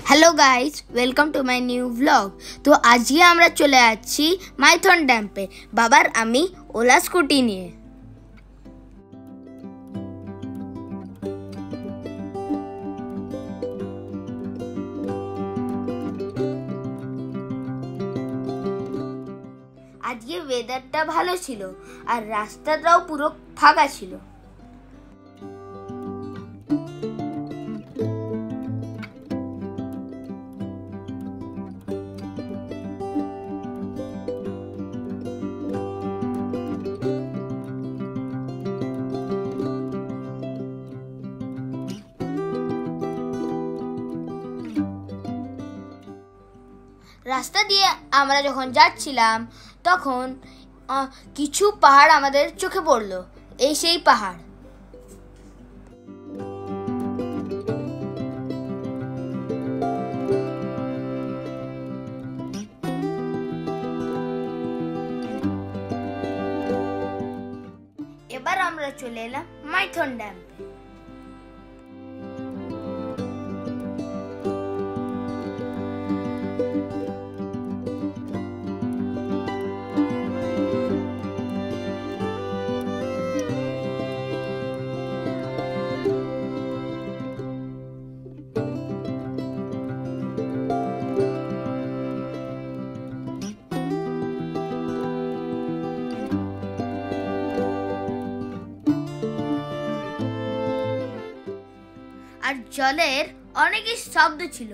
Hello guys, welcome to my new blog. তো আজকে আমরা চলে যাচ্ছি মাইথন ড্যাম্পে বাবার আমি ওলা স্কুটি নিয়ে। আজকে ওয়েদারটা ভালো ছিল আর রাস্তাটাও পুরো ফাঁকা ছিল। রাস্তা দিয়ে আমরা যখন যাচ্ছিলাম তখন কিছু পাহাড় আমাদের চোখে পড়লো। এই সেই পাহাড়। এবার আমরা চলে এলাম মাইথন ড্যাম্পে। আর জলের অনেকই শব্দ ছিল।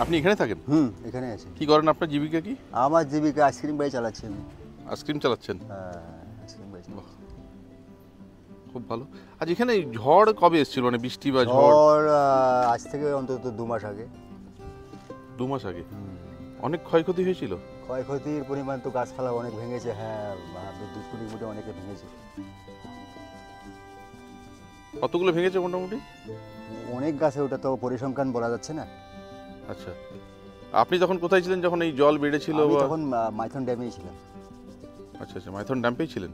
আপনি এখানে থাকেন? এখানে আছি। কি করেন? আপনার জীবিকা কি? আমার জীবিকা আইসক্রিম বাই চালাচ্ছি আমি। আইসক্রিম চালাচ্ছেন? হ্যাঁ, আইসক্রিম বাই চালাচ্ছি। খুব ভালো। আজ এখানে ঝড় কবে এসেছিল, মানে বৃষ্টি বা ঝড়? ঝড় আজ থেকে অন্তত 2 মাস আগে। 2 মাস আগে? অনেক ক্ষয়ক্ষতি হয়েছিল? ক্ষয়ক্ষতির পরিমাণ তো গাছপালা অনেক ভেঙেছে। হ্যাঁ, বিদ্যুৎ খুঁটি অনেকে ভেঙেছে। কতগুলো ভেঙেছে মোটামুটি? অনেক গাছে, ওটা তো পরিসংখ্যান বলা যাচ্ছে না। আচ্ছা, আপনি তখন কোথায় ছিলেন যখন এই জল বেড়েছিল? আমি তখন মাইথন ড্যামেই ছিলাম। আচ্ছা আচ্ছা, মাইথন ড্যাম্পেই ছিলেন।